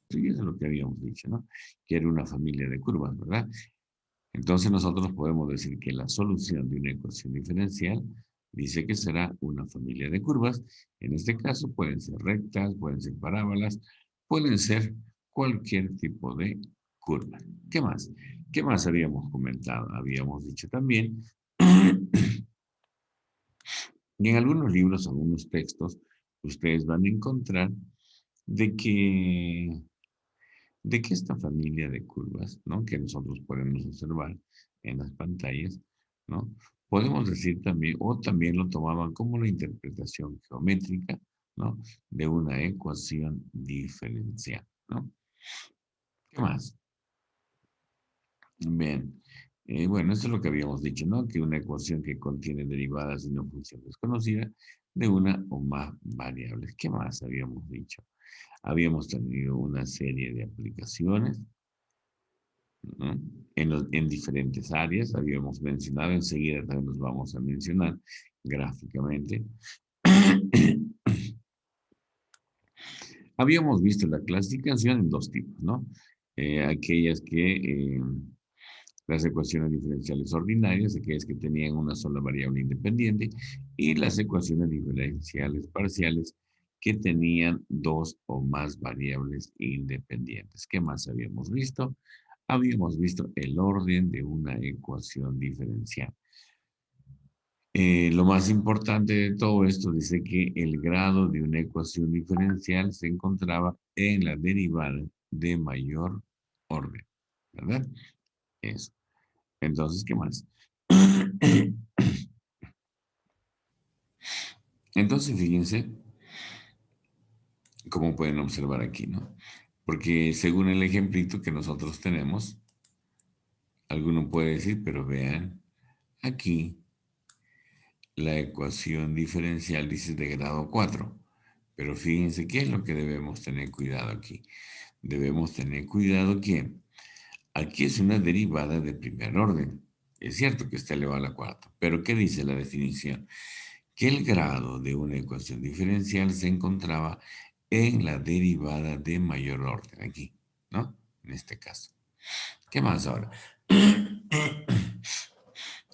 Y eso es lo que habíamos dicho, ¿no? Que era una familia de curvas, ¿verdad? Entonces nosotros podemos decir que la solución de una ecuación diferencial dice que será una familia de curvas. En este caso pueden ser rectas, pueden ser parábolas, pueden ser cualquier tipo de curva. ¿Qué más? ¿Qué más habíamos comentado? Habíamos dicho también, y en algunos libros, algunos textos, ustedes van a encontrar de que esta familia de curvas, ¿no? Que nosotros podemos observar en las pantallas, ¿no? Podemos decir también, o también lo tomaban como la interpretación geométrica, ¿no? De una ecuación diferencial, ¿no? ¿Qué más? Bien. Bueno, esto es lo que habíamos dicho, ¿no? Que una ecuación que contiene derivadas de una función desconocida de una o más variables. ¿Qué más habíamos dicho? Habíamos tenido una serie de aplicaciones, ¿no? En diferentes áreas, habíamos mencionado, enseguida también nos vamos a mencionar gráficamente. Habíamos visto la clasificación en dos tipos, ¿no? Aquellas que, las ecuaciones diferenciales ordinarias, aquellas que tenían una sola variable independiente, y las ecuaciones diferenciales parciales que tenían dos o más variables independientes. ¿Qué más habíamos visto? Habíamos visto el orden de una ecuación diferencial. Lo más importante de todo esto dice que el grado de una ecuación diferencial se encontraba en la derivada de mayor orden, ¿verdad? Eso. Entonces, ¿qué más? Entonces, fíjense cómo pueden observar aquí, ¿no? Porque según el ejemplito que nosotros tenemos, alguno puede decir, pero vean, aquí la ecuación diferencial dice de grado 4. Pero fíjense qué es lo que debemos tener cuidado aquí. Debemos tener cuidado que aquí es una derivada de primer orden. Es cierto que está elevado a la cuarta, pero ¿qué dice la definición? Que el grado de una ecuación diferencial se encontraba en la derivada de mayor orden, aquí, ¿no? En este caso. ¿Qué más ahora?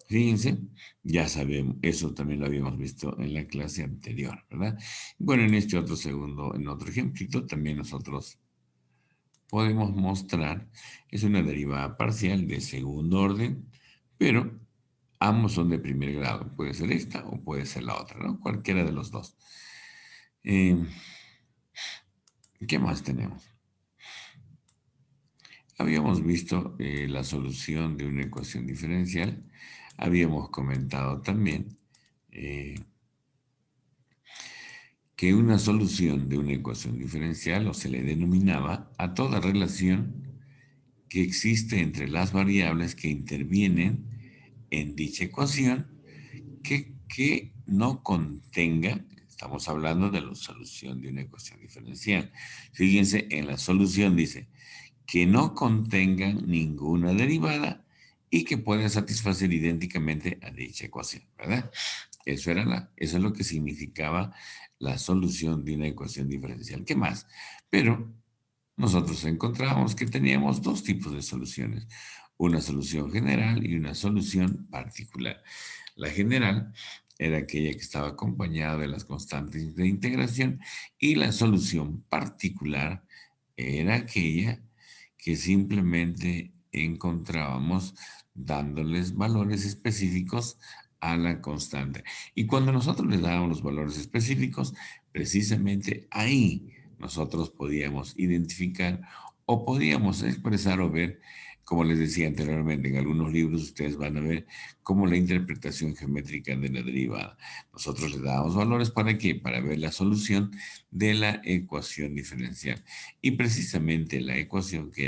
Fíjense, ya sabemos, eso también lo habíamos visto en la clase anterior, ¿verdad? Bueno, en este otro segundo, en otro ejemplito, también nosotros podemos mostrar, es una derivada parcial de segundo orden, pero ambos son de primer grado. Puede ser esta o puede ser la otra, ¿no? Cualquiera de los dos. Eh, ¿Qué más tenemos? Habíamos visto la solución de una ecuación diferencial. Habíamos comentado también eh, que una solución de una ecuación diferencial o se le denominaba a toda relación que existe entre las variables que intervienen en dicha ecuación que no contenga, estamos hablando de la solución de una ecuación diferencial. Fíjense, en la solución dice que no contengan ninguna derivada y que puedan satisfacer idénticamente a dicha ecuación, ¿verdad? Eso es lo que significaba la solución de una ecuación diferencial. ¿Qué más? Pero nosotros encontramos que teníamos dos tipos de soluciones, una solución general y una solución particular. La general era aquella que estaba acompañada de las constantes de integración y la solución particular era aquella que simplemente encontrábamos dándoles valores específicos a la constante. Y cuando nosotros le dábamos los valores específicos, precisamente ahí nosotros podíamos identificar o podíamos expresar o ver, como les decía anteriormente, en algunos libros ustedes van a ver como la interpretación geométrica de la derivada. Nosotros le dábamos valores para qué? Para ver la solución de la ecuación diferencial. Y precisamente la ecuación que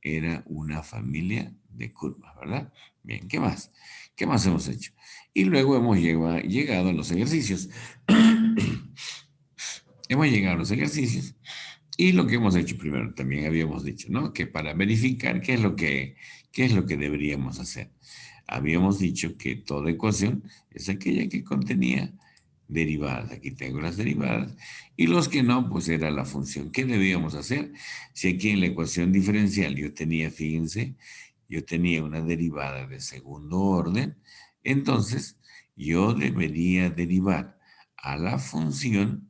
era una familia de curvas, ¿verdad? Bien, ¿qué más? ¿Qué más hemos hecho? Y luego hemos llegado a los ejercicios. Hemos llegado a los ejercicios y lo que hemos hecho primero, también habíamos dicho, ¿no? Que para verificar qué es lo que deberíamos hacer. Habíamos dicho que toda ecuación es aquella que contenía derivadas. Aquí tengo las derivadas. Y los que no, pues era la función. ¿Qué debíamos hacer? Si aquí en la ecuación diferencial yo tenía, fíjense, yo tenía una derivada de segundo orden, entonces yo debería derivar a la función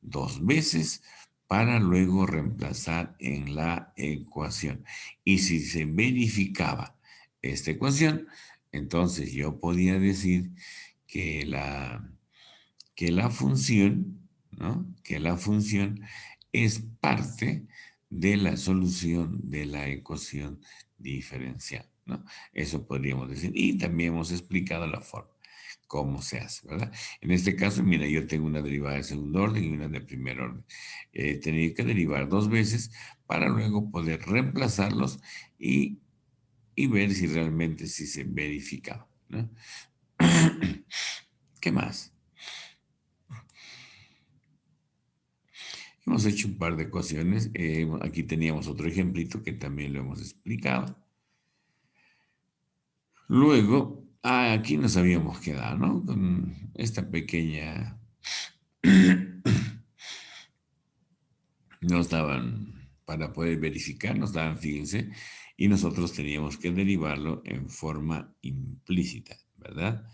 dos veces para luego reemplazar en la ecuación. Y si se verificaba esta ecuación, entonces yo podía decir que la función, ¿no? Que la función es parte de la solución de la ecuación diferencial, ¿no? Eso podríamos decir. Y también hemos explicado la forma, cómo se hace, ¿verdad? En este caso, mira, yo tengo una derivada de segundo orden y una de primer orden. Tenía que derivar dos veces para luego poder reemplazarlos y, y ver si realmente sí se verificaba, ¿no? ¿Qué más? Hemos hecho un par de ecuaciones. Aquí teníamos otro ejemplito que también lo hemos explicado. Luego, aquí nos habíamos quedado, ¿no? Con esta pequeña... Nos daban, para poder verificar, nos daban, fíjense, y nosotros teníamos que derivarlo en forma implícita, ¿verdad?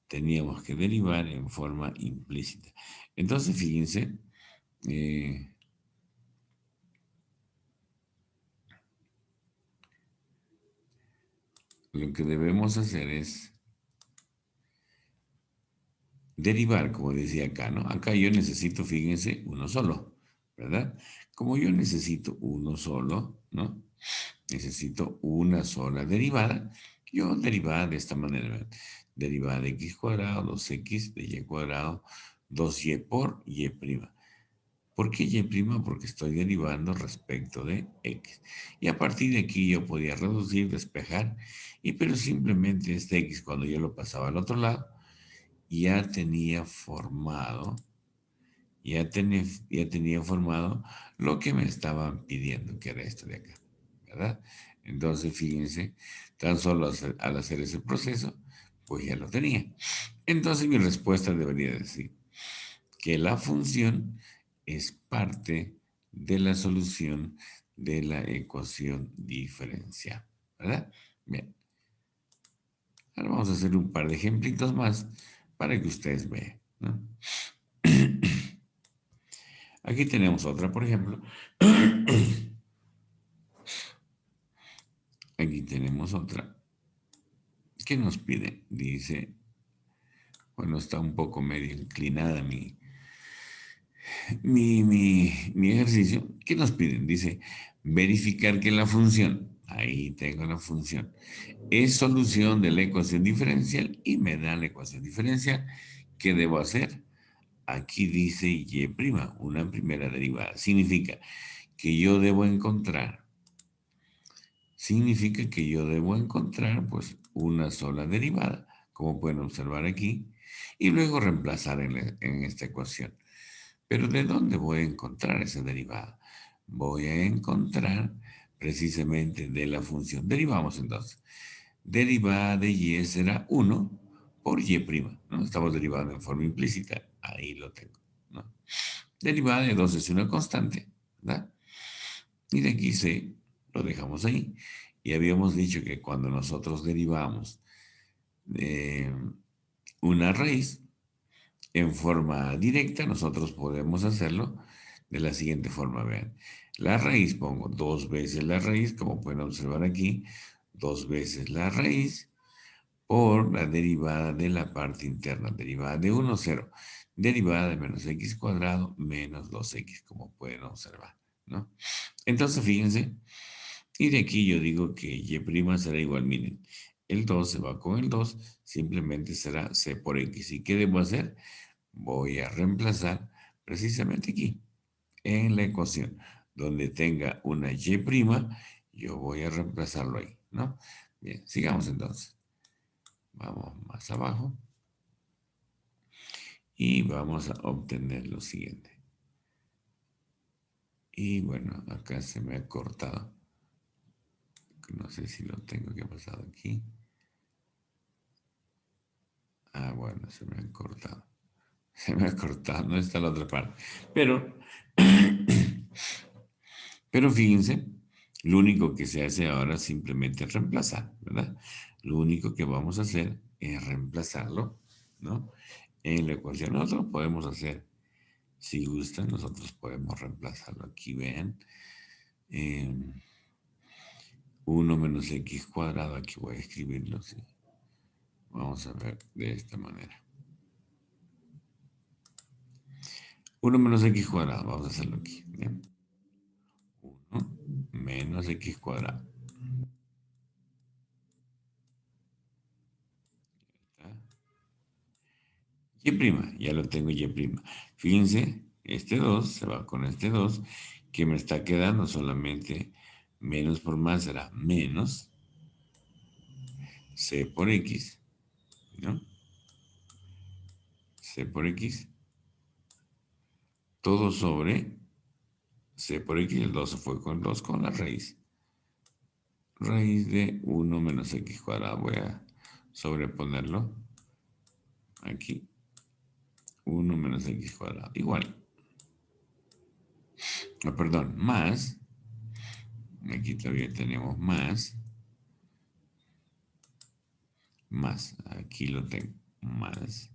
Teníamos que derivar en forma implícita. Entonces, fíjense, eh, lo que debemos hacer es derivar, como decía acá, ¿no? Acá yo necesito, fíjense, uno solo, ¿verdad? Como yo necesito uno solo, ¿no? Necesito una sola derivada. Yo derivada de esta manera, ¿verdad? Derivada de x cuadrado, 2x de y cuadrado, 2y por y prima. ¿Por qué y prima? Porque estoy derivando respecto de x. Y a partir de aquí yo podía reducir, despejar, pero simplemente este x, cuando yo lo pasaba al otro lado, ya tenía formado, ya tenía formado lo que me estaban pidiendo, que era esto de acá, ¿verdad? Entonces, fíjense, tan solo al hacer ese proceso, pues ya lo tenía. Entonces, mi respuesta debería decir que la función es parte de la solución de la ecuación diferencial, ¿verdad? Bien, ahora vamos a hacer un par de ejemplitos más para que ustedes vean, ¿no? Aquí tenemos otra, por ejemplo. Aquí tenemos otra. ¿Qué nos pide? Dice, bueno, está un poco medio inclinada mi ejercicio. ¿Qué nos piden? Dice, verificar que la función, ahí tengo la función, es solución de la ecuación diferencial y me da la ecuación diferencial. ¿Qué debo hacer? Aquí dice y', una primera derivada. Significa que yo debo encontrar significa que yo debo encontrar pues una sola derivada, como pueden observar aquí, y luego reemplazar en esta ecuación. Pero ¿de dónde voy a encontrar esa derivada? Voy a encontrar precisamente de la función. Derivamos entonces. Derivada de y será 1 por y', ¿no? Estamos derivando en forma implícita, ahí lo tengo, ¿no? Derivada de 2 es una constante, ¿verdad? Y de aquí C lo dejamos ahí. Y habíamos dicho que cuando nosotros derivamos eh, una raíz en forma directa, nosotros podemos hacerlo de la siguiente forma. Vean, la raíz, pongo dos veces la raíz, como pueden observar aquí, dos veces la raíz por la derivada de la parte interna, derivada de 1, 0, derivada de menos x cuadrado menos 2x, como pueden observar, ¿no? Entonces, fíjense, y de aquí yo digo que y' será igual, miren, el 2 se va con el 2, simplemente será c por x. ¿Y qué debo hacer? Voy a reemplazar precisamente aquí, en la ecuación, donde tenga una y', yo voy a reemplazarlo ahí, ¿no? Bien, sigamos entonces. Vamos más abajo y vamos a obtener lo siguiente. Y bueno, acá se me ha cortado. No sé si lo tengo, que ha pasado aquí. Ah, bueno, se me han cortado. Se me ha cortado, no está la otra parte. Pero, pero fíjense, lo único que se hace ahora simplemente es reemplazar, ¿verdad? Lo único que vamos a hacer es reemplazarlo, ¿no? En la ecuación. Nosotros podemos hacer, si gustan, nosotros podemos reemplazarlo aquí, vean. 1 menos x cuadrado, aquí voy a escribirlo, sí. Vamos a ver de esta manera. 1 menos x cuadrado, vamos a hacerlo aquí. ¿Bien? 1 menos x cuadrado. ¿Está? Y', ya lo tengo y'. Fíjense, este 2 se va con este 2, que me está quedando solamente menos por más será menos c por x, ¿no? C por x, todo sobre c por x, el 2 se fue con 2 con la raíz. Raíz de 1 menos x cuadrado. Voy a sobreponerlo aquí. 1 menos x cuadrado. Igual. Oh, perdón, más. Aquí todavía tenemos más. Más. Aquí lo tengo. Más.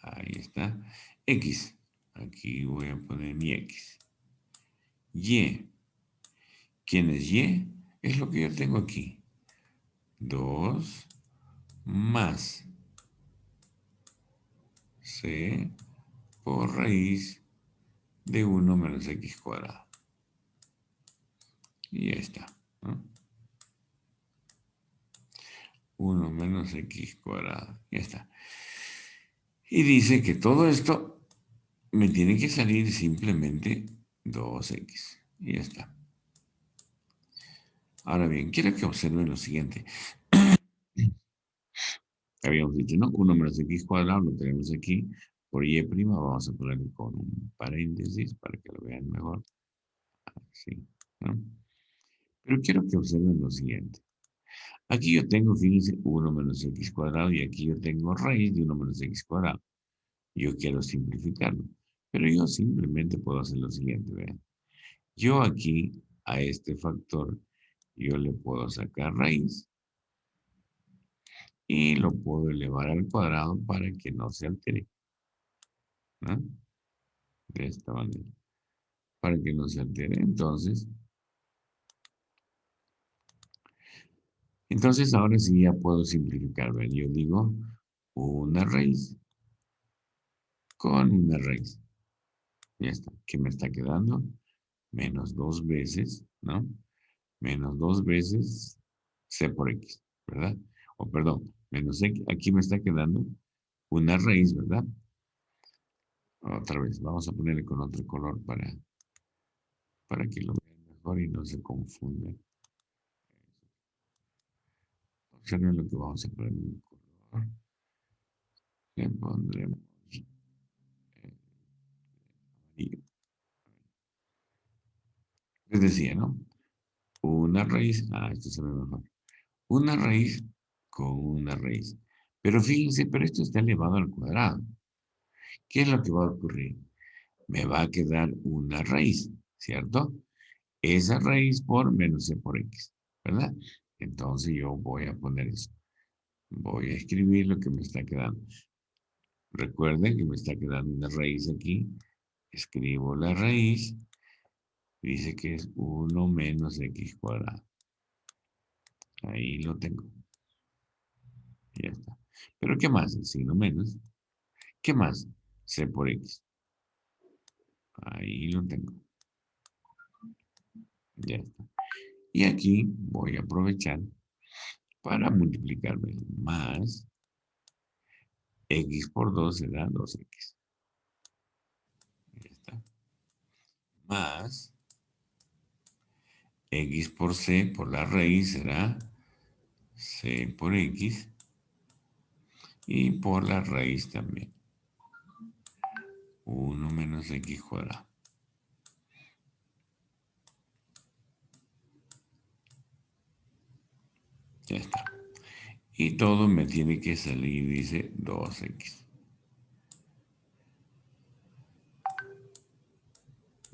Ahí está. X. Aquí voy a poner mi X. Y. ¿Quién es Y? Es lo que yo tengo aquí. 2 más C por raíz de 1 menos X cuadrado. Y ya está, ¿no? 1 menos X cuadrado. Ya está. Y dice que todo esto me tiene que salir simplemente 2x. Y ya está. Ahora bien, quiero que observen lo siguiente. Habíamos dicho, ¿no? 1 menos x cuadrado lo tenemos aquí. Por y', vamos a ponerlo con un paréntesis para que lo vean mejor. Así, ¿no? Pero quiero que observen lo siguiente. Aquí yo tengo, fíjense, 1 menos x cuadrado y aquí yo tengo raíz de 1 menos x cuadrado. Yo quiero simplificarlo. Pero yo simplemente puedo hacer lo siguiente, vean. Yo aquí, a este factor, yo le puedo sacar raíz y lo puedo elevar al cuadrado para que no se altere, ¿no? De esta manera, para que no se altere. Entonces ahora sí ya puedo simplificar. ¿Ven? Yo digo una raíz con una raíz. Ya está. ¿Qué me está quedando? Menos 2 veces, ¿no? Menos 2 veces c por x, ¿verdad? O perdón, menos x. Aquí me está quedando una raíz, ¿verdad? Otra vez, vamos a ponerle con otro color para que lo vean mejor y no se confundan. Observen lo que vamos a poner en un color. Le pondremos amarillo. Les decía, ¿no? Una raíz, esto se ve mejor. Una raíz con una raíz. Pero fíjense, pero esto está elevado al cuadrado. ¿Qué es lo que va a ocurrir? Me va a quedar una raíz, ¿cierto? Esa raíz por menos c por x, ¿verdad? Entonces yo voy a poner eso. Voy a escribir lo que me está quedando. Recuerden que me está quedando una raíz aquí. Escribo la raíz. Dice que es 1 menos x cuadrado. Ahí lo tengo. Ya está. Pero ¿qué más? El signo menos. ¿Qué más? C por x. Ahí lo tengo. Ya está. Y aquí voy a aprovechar para multiplicarme más x por 2 será 2x. Ya está. Más x por c por la raíz será c por x y por la raíz también. 1 menos x cuadrado. Ya está. Y todo me tiene que salir, dice 2x.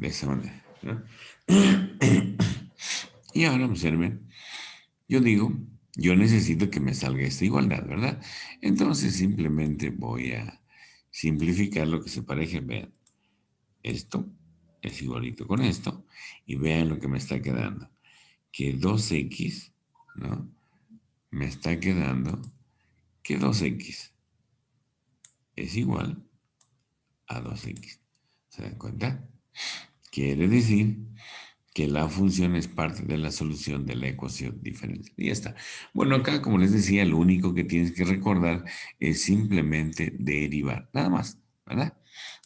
de esa manera, ¿no? Y ahora observen, yo digo, yo necesito que me salga esta igualdad, ¿verdad? Entonces simplemente voy a simplificar lo que se pareja. Vean, esto es igualito con esto y vean lo que me está quedando. Que 2x, ¿no? Me está quedando que 2x es igual a 2x. ¿Se dan cuenta? Quiere decir que la función es parte de la solución de la ecuación diferencial. Y ya está. Bueno, acá, como les decía, lo único que tienes que recordar es simplemente derivar. Nada más, ¿verdad?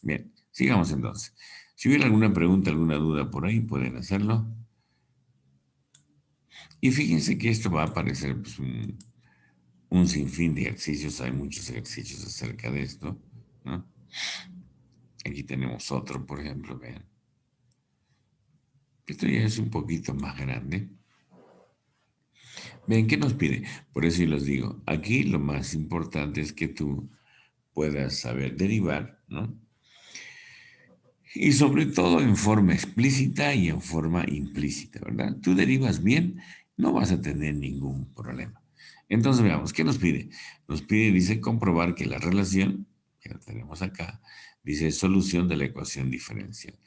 Bien, sigamos entonces. Si hubiera alguna pregunta, alguna duda por ahí, pueden hacerlo. Y fíjense que esto va a aparecer pues, un sinfín de ejercicios. Hay muchos ejercicios acerca de esto, ¿no? Aquí tenemos otro, por ejemplo, vean. Esto ya es un poquito más grande. Ven, ¿qué nos pide? Por eso yo les digo, aquí lo más importante es que tú puedas saber derivar, ¿no? Y sobre todo en forma explícita y en forma implícita, ¿verdad? Tú derivas bien, no vas a tener ningún problema. Entonces veamos, ¿qué nos pide? Nos pide, dice, comprobar que la relación, que la tenemos acá, dice solución de la ecuación diferencial.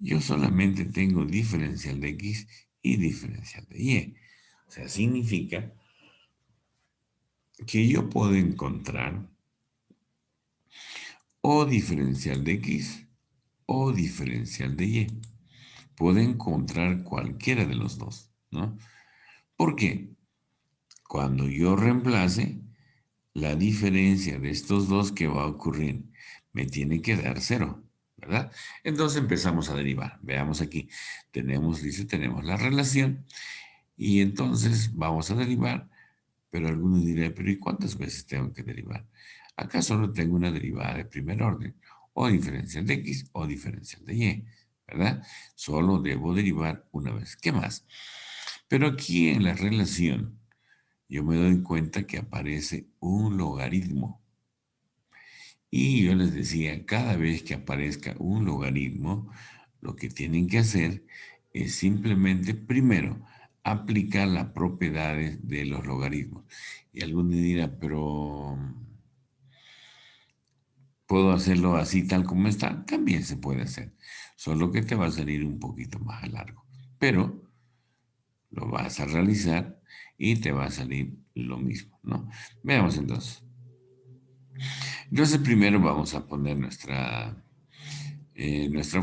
Yo solamente tengo diferencial de x y diferencial de y. O sea, significa que yo puedo encontrar o diferencial de x o diferencial de y. Puedo encontrar cualquiera de los dos, ¿no? ¿Por qué? Cuando yo reemplace, la diferencia de estos dos que va a ocurrir me tiene que dar cero, ¿verdad? Entonces empezamos a derivar. Veamos aquí, tenemos la relación y entonces vamos a derivar, pero algunos dirán, pero ¿y cuántas veces tengo que derivar? Acá solo tengo una derivada de primer orden, o diferencial de x o diferencial de y, ¿verdad? Solo debo derivar una vez. ¿Qué más? Pero aquí en la relación, yo me doy cuenta que aparece un logaritmo. Y yo les decía, cada vez que aparezca un logaritmo, lo que tienen que hacer es simplemente, primero, aplicar las propiedades de los logaritmos. Y algunos dirán, pero ¿puedo hacerlo así tal como está? También se puede hacer, solo que te va a salir un poquito más a largo. Pero lo vas a realizar y te va a salir lo mismo, ¿no? Veamos entonces. Entonces primero vamos a poner nuestra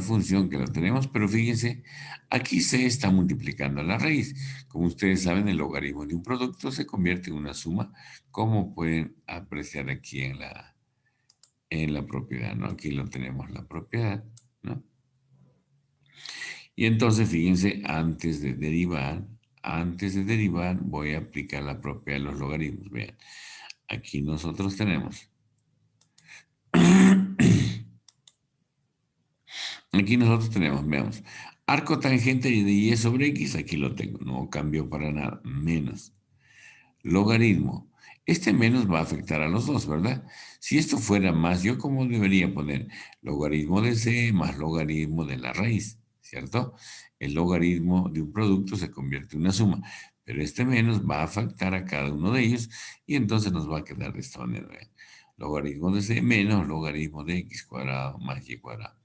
función que la tenemos, pero fíjense, aquí se está multiplicando la raíz. Como ustedes saben, el logaritmo de un producto se convierte en una suma, como pueden apreciar aquí en la propiedad, ¿no? Aquí lo tenemos la propiedad, ¿no? Y entonces, fíjense, antes de derivar, voy a aplicar la propiedad de los logaritmos. Vean, aquí nosotros tenemos, veamos, arco tangente de y sobre x, aquí lo tengo, no cambió para nada, menos. Logaritmo. Este menos va a afectar a los dos, ¿verdad? Si esto fuera más, yo como debería poner logaritmo de c más logaritmo de la raíz, ¿cierto? El logaritmo de un producto se convierte en una suma, pero este menos va a afectar a cada uno de ellos y entonces nos va a quedar de esta manera. ¿Ven? Logaritmo de c menos logaritmo de x cuadrado más y cuadrado.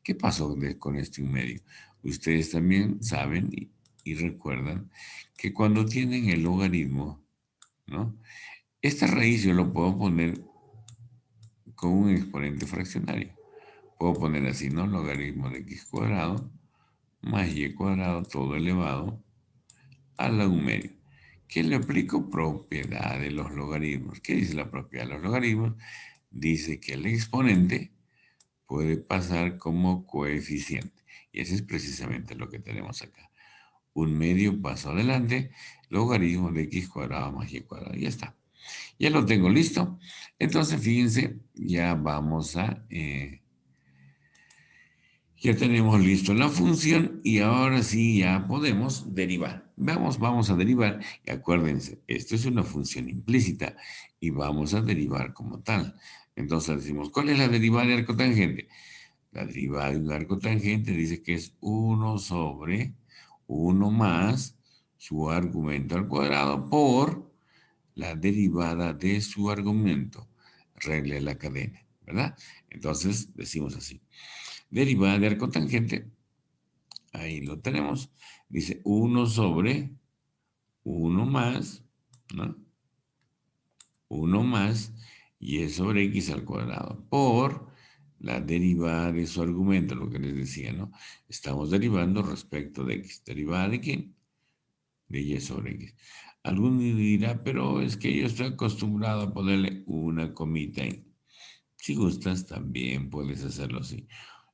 ¿Qué pasó con este en medio? Ustedes también saben y recuerdan que cuando tienen el logaritmo, ¿no? Esta raíz yo lo puedo poner con un exponente fraccionario. Puedo poner así, ¿no? Logaritmo de x cuadrado más y cuadrado todo elevado a la 1 medio. ¿Qué le aplico? Propiedad de los logaritmos. ¿Qué dice la propiedad de los logaritmos? Dice que el exponente puede pasar como coeficiente. Y eso es precisamente lo que tenemos acá. Un medio paso adelante, logaritmo de x cuadrado más y cuadrado. Ya está. Ya lo tengo listo. Entonces, fíjense, ya tenemos listo la función y ahora sí ya podemos derivar. Vamos a derivar. Y acuérdense, esto es una función implícita y vamos a derivar como tal. Entonces decimos, ¿cuál es la derivada de arcotangente? La derivada de un arco tangente dice que es 1 sobre 1 más su argumento al cuadrado por la derivada de su argumento. Regla de la cadena, ¿verdad? Entonces decimos así. Derivada de arco tangente, ahí lo tenemos. Dice 1 sobre 1 más, ¿no? 1 más y sobre x al cuadrado por la derivada de su argumento, lo que les decía, ¿no? Estamos derivando respecto de x. ¿Derivada de quién? De y sobre x. Alguno dirá, pero es que yo estoy acostumbrado a ponerle una comita ahí. Si gustas, también puedes hacerlo así.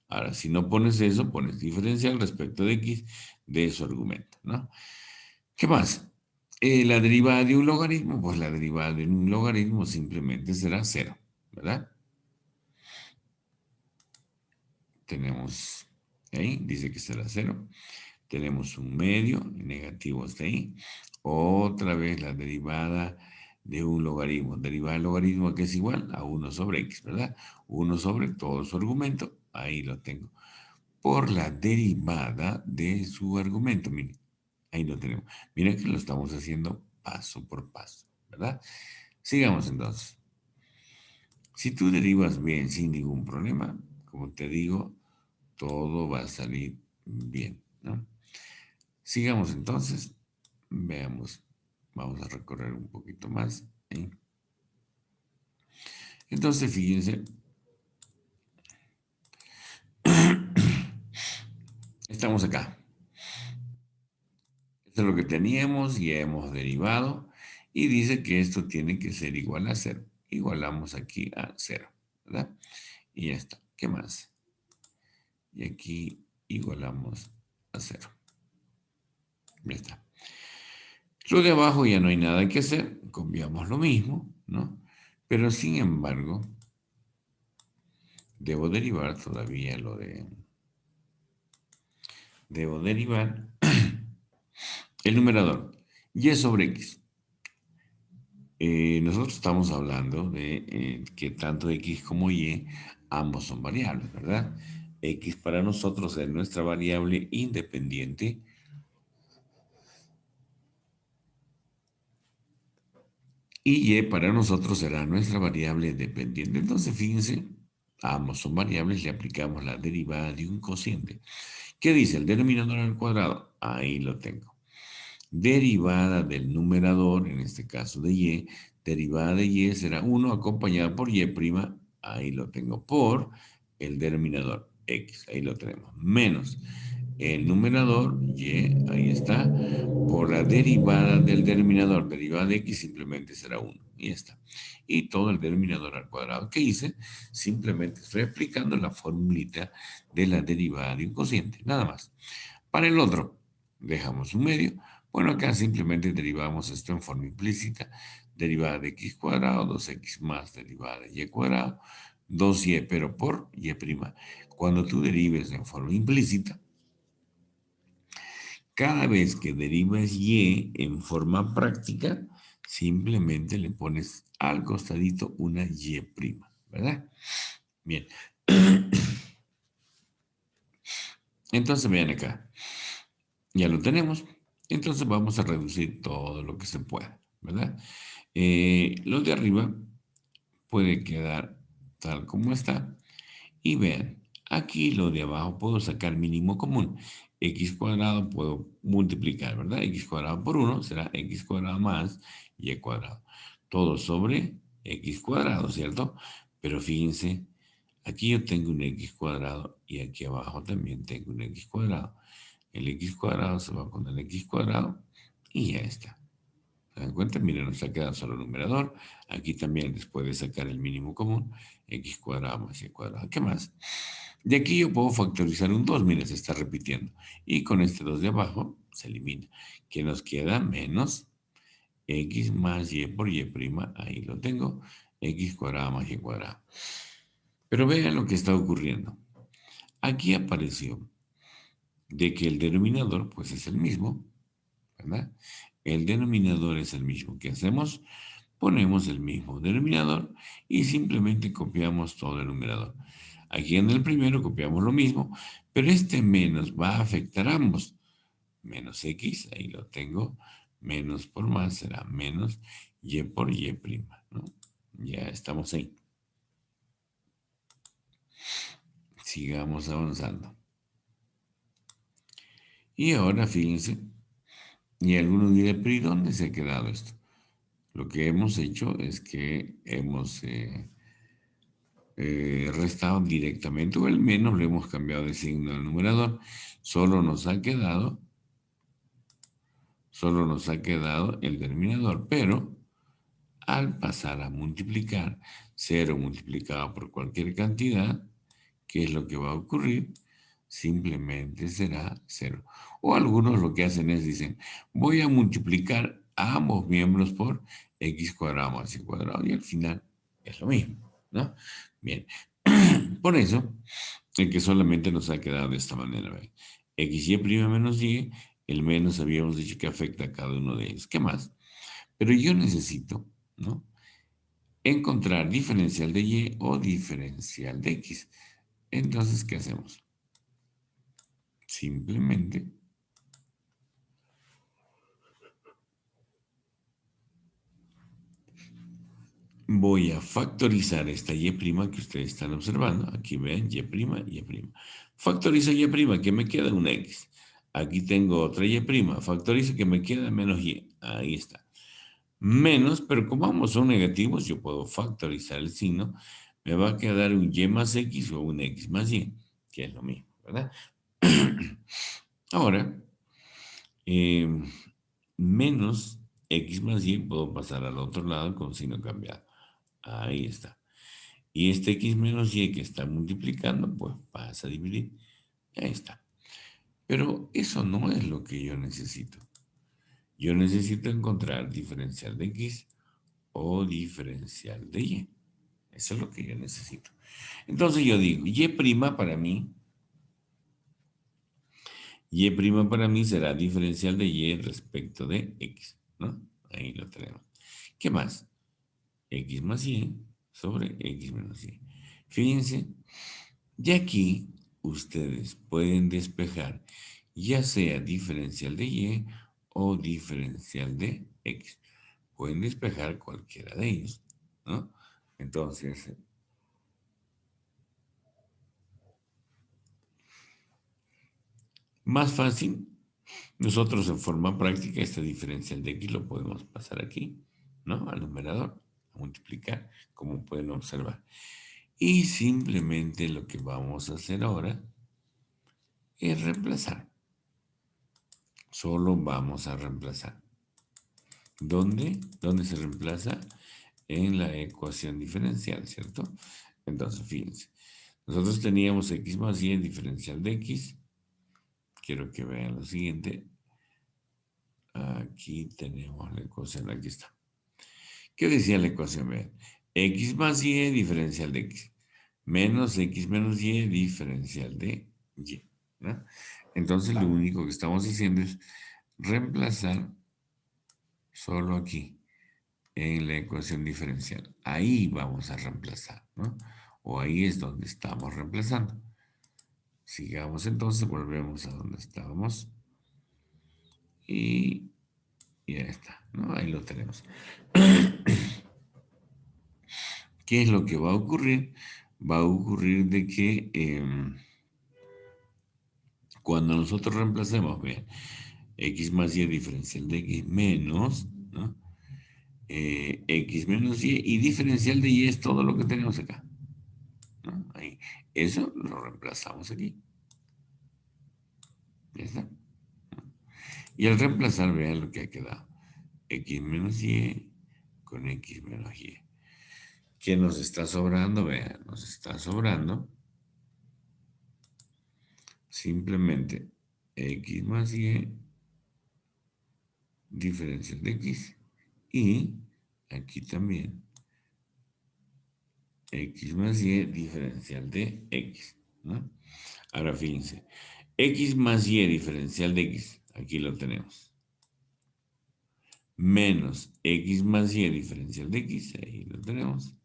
Ahora, si no pones eso, pones diferencial respecto de x de su argumento, ¿no? ¿Qué más? La derivada de un logaritmo, pues la derivada de un logaritmo simplemente será cero, ¿verdad? Tenemos ahí, dice que será cero. Tenemos un medio, negativo hasta ahí. Otra vez la derivada de un logaritmo. Derivada del logaritmo que es igual a 1 sobre x, ¿verdad? 1 sobre todo su argumento, ahí lo tengo. Por la derivada de su argumento, miren, ahí lo tenemos. Miren que lo estamos haciendo paso por paso, ¿verdad? Sigamos entonces. Si tú derivas bien sin ningún problema, como te digo, todo va a salir bien, ¿no? Sigamos entonces, veamos, vamos a recorrer un poquito más, ¿eh? Entonces, fíjense, estamos acá. Esto es lo que teníamos y hemos derivado y dice que esto tiene que ser igual a cero. Igualamos aquí a cero, ¿verdad? Y ya está. ¿Qué más? Y aquí igualamos a cero. Ya está. Lo de abajo ya no hay nada que hacer, copiamos lo mismo, ¿no? Pero sin embargo, debo derivar todavía lo de... Debo derivar el numerador. Y sobre x. Nosotros estamos hablando de que tanto x como y ambos son variables, ¿verdad? X para nosotros es nuestra variable independiente y para nosotros será nuestra variable dependiente. Entonces, fíjense, ambos son variables, le aplicamos la derivada de un cociente. ¿Qué dice? El denominador al cuadrado. Ahí lo tengo. Derivada del numerador, en este caso de y, derivada de y será 1 acompañada por y', ahí lo tengo, por el denominador x, ahí lo tenemos, menos el numerador y, ahí está, por la derivada del denominador, derivada de x simplemente será 1, y ya está. Y todo el denominador al cuadrado. ¿Qué hice? Simplemente estoy aplicando la formulita de la derivada de un cociente, nada más. Para el otro, dejamos un medio. Bueno, acá simplemente derivamos esto en forma implícita. Derivada de x cuadrado, 2x más derivada de y cuadrado, 2y, pero por y'. Cuando tú derives en forma implícita, cada vez que derivas y en forma práctica, simplemente le pones al costadito una y', ¿verdad? Bien. Entonces vean acá. Ya lo tenemos. Entonces vamos a reducir todo lo que se pueda, ¿verdad? Lo de arriba puede quedar tal como está. Y vean, aquí lo de abajo puedo sacar mínimo común. X cuadrado puedo multiplicar, ¿verdad? X cuadrado por 1 será x cuadrado más y cuadrado. Todo sobre x cuadrado, ¿cierto? Pero fíjense, aquí yo tengo un x cuadrado y aquí abajo también tengo un x cuadrado. El x cuadrado se va con el x cuadrado y ya está. ¿Se dan cuenta? Miren, nos ha quedado solo el numerador. Aquí también después de sacar el mínimo común, x cuadrado más y cuadrado. ¿Qué más? De aquí yo puedo factorizar un 2, miren, se está repitiendo. Y con este 2 de abajo se elimina. ¿Qué nos queda? Menos x más y por y', ahí lo tengo, x cuadrado más y cuadrado. Pero vean lo que está ocurriendo. Aquí apareció de que el denominador pues es el mismo, ¿verdad? El denominador es el mismo. ¿Qué hacemos? ponemos el mismo denominador y simplemente copiamos todo el numerador. Aquí en el primero copiamos lo mismo, pero este menos va a afectar a ambos. Menos x, ahí lo tengo, menos por más será menos y por y prima, ¿no? Ya estamos ahí. Sigamos avanzando. Y ahora fíjense, y algunos dirán, pero ¿y dónde se ha quedado esto? Lo que hemos hecho es que hemos restado directamente, o al menos lo hemos cambiado de signo al numerador. Solo nos ha quedado el denominador, pero al pasar a multiplicar 0 multiplicado por cualquier cantidad, ¿qué es lo que va a ocurrir? Simplemente será 0. O algunos lo que hacen es dicen, voy a multiplicar a ambos miembros por x cuadrado más y cuadrado, y al final es lo mismo, ¿no? Bien, por eso es que solamente nos ha quedado de esta manera. ¿Ve? XY' menos y, el menos habíamos dicho que afecta a cada uno de ellos. ¿Qué más? Pero yo necesito, ¿no? Encontrar diferencial de y o diferencial de x. Entonces, ¿qué hacemos? Simplemente voy a factorizar esta y' que ustedes están observando. Aquí ven y'. Factorizo y', que me queda una x. Aquí tengo otra y', factorizo que me queda menos y. Ahí está. Menos, pero como ambos son negativos, yo puedo factorizar el signo. Me va a quedar un y más x o un x más y, que es lo mismo, ¿verdad? Ahora, eh, menos x más y puedo pasar al otro lado con signo cambiado. Ahí está. Y este x menos y que está multiplicando, pues pasa a dividir. Ahí está. Pero eso no es lo que yo necesito. Yo necesito encontrar diferencial de x o diferencial de y. Eso es lo que yo necesito. Entonces yo digo, y' para mí será diferencial de y respecto de x, ¿no? Ahí lo tenemos. ¿Qué más? X más y sobre x menos y. Fíjense, ya aquí ustedes pueden despejar ya sea diferencial de y o diferencial de x. Pueden despejar cualquiera de ellos, ¿no? Entonces, más fácil, nosotros en forma práctica este diferencial de x lo podemos pasar aquí, ¿no? Al numerador, a multiplicar, como pueden observar. Y simplemente lo que vamos a hacer ahora es reemplazar. Solo vamos a reemplazar. ¿Dónde? ¿Dónde se reemplaza? En la ecuación diferencial, ¿cierto? Entonces, fíjense. Nosotros teníamos x más y en diferencial de x. Quiero que vean lo siguiente. Aquí tenemos la ecuación, aquí está. ¿Qué decía la ecuación? Vean, x más y diferencial de x, menos x menos y diferencial de y, ¿no? Entonces lo único que estamos haciendo es reemplazar solo aquí, en la ecuación diferencial. Ahí vamos a reemplazar, ¿no? O ahí es donde estamos reemplazando. Sigamos entonces, volvemos a donde estábamos. Y ya está, ¿no? Ahí lo tenemos. ¿Qué es lo que va a ocurrir? Va a ocurrir de que cuando nosotros reemplacemos, vean, x más y diferencial de x menos, ¿no? X menos y diferencial de y es todo lo que tenemos acá, ¿no? Ahí. Eso lo reemplazamos aquí. Ya está. Y al reemplazar, vean lo que ha quedado. X menos y con x menos y. ¿Qué nos está sobrando? Vean, nos está sobrando simplemente x más y diferencial de x y aquí también x más y diferencial de x, ¿no? Ahora fíjense, x más y diferencial de x, aquí lo tenemos. menos x más y diferencial de x, ahí lo tenemos.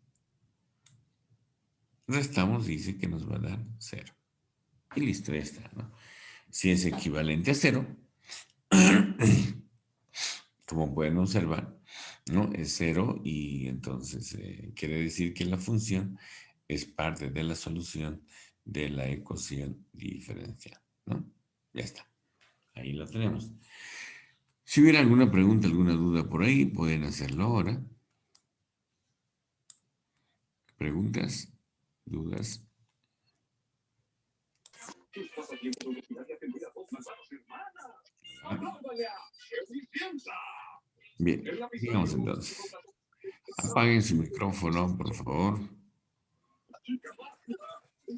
Restamos, dice que nos va a dar 0. Y listo, ya está, ¿no? Si es equivalente a 0, como pueden observar, ¿no? Es 0 y entonces quiere decir que la función es parte de la solución de la ecuación diferencial, ¿no? Ya está. Ahí lo tenemos. Si hubiera alguna pregunta, alguna duda por ahí, pueden hacerlo ahora. ¿Preguntas? ¿Dudas? Bien, sigamos entonces. Apaguen su micrófono, por favor.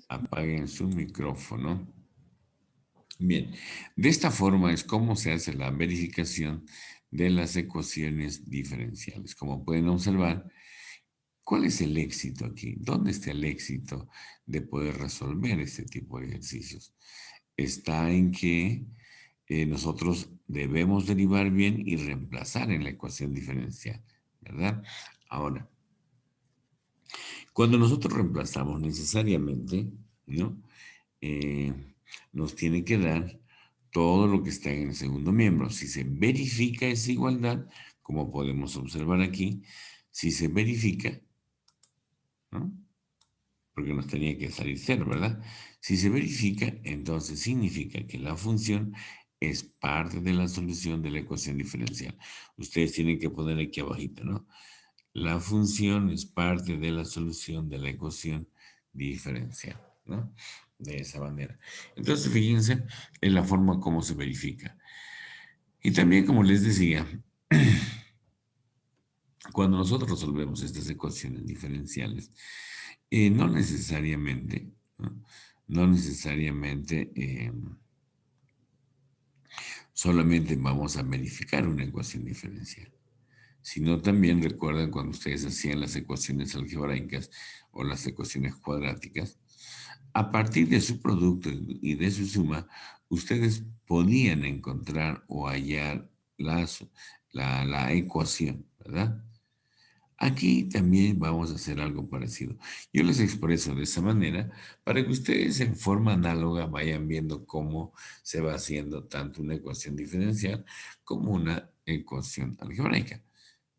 Apaguen su micrófono. Bien, de esta forma es como se hace la verificación de las ecuaciones diferenciales. Como pueden observar, ¿cuál es el éxito aquí? ¿Dónde está el éxito de poder resolver este tipo de ejercicios? Está en que nosotros debemos derivar bien y reemplazar en la ecuación diferencial, ¿verdad? Ahora, cuando nosotros reemplazamos necesariamente, ¿no? Eh, nos tiene que dar todo lo que está en el segundo miembro. Si se verifica esa igualdad, como podemos observar aquí, si se verifica, ¿no? Porque nos tenía que salir 0, ¿verdad? Si se verifica, entonces significa que la función es parte de la solución de la ecuación diferencial. Ustedes tienen que poner aquí abajito, ¿no? La función es parte de la solución de la ecuación diferencial, ¿no? De esa manera. Entonces, fíjense en la forma como se verifica. Y también, como les decía, cuando nosotros resolvemos estas ecuaciones diferenciales, no necesariamente, ¿no? No necesariamente solamente vamos a verificar una ecuación diferencial, sino también recuerdan cuando ustedes hacían las ecuaciones algebraicas o las ecuaciones cuadráticas, a partir de su producto y de su suma, ustedes podían encontrar o hallar la ecuación, ¿verdad? Aquí también vamos a hacer algo parecido. Yo les expreso de esa manera para que ustedes en forma análoga vayan viendo cómo se va haciendo tanto una ecuación diferencial como una ecuación algebraica,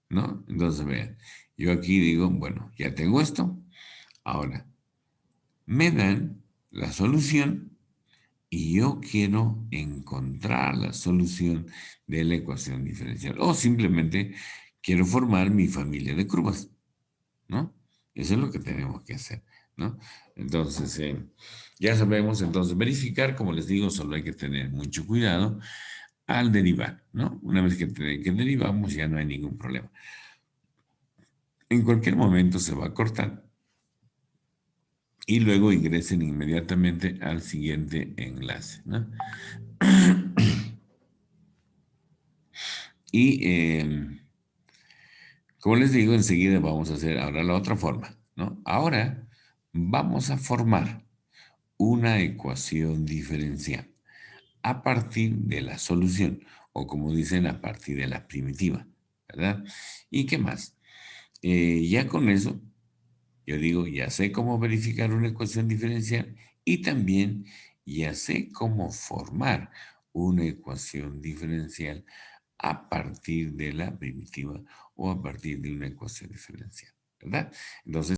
¿no? Entonces, vean, yo aquí digo, bueno, ya tengo esto, ahora me dan la solución y yo quiero encontrar la solución de la ecuación diferencial o simplemente quiero formar mi familia de curvas, ¿no? Eso es lo que tenemos que hacer, ¿no? Entonces, ya sabemos, entonces, verificar, como les digo, solo hay que tener mucho cuidado al derivar, ¿no? Una vez que derivamos ya no hay ningún problema. En cualquier momento se va a cortar y luego ingresen inmediatamente al siguiente enlace, ¿no? Y como les digo, enseguida vamos a hacer ahora la otra forma, ¿no? Ahora vamos a formar una ecuación diferencial a partir de la solución, o como dicen, a partir de la primitiva, ¿verdad? ¿Y qué más? Ya con eso, yo digo, ya sé cómo verificar una ecuación diferencial y también ya sé cómo formar una ecuación diferencial a partir de la primitiva o a partir de una ecuación diferencial, ¿verdad? Entonces,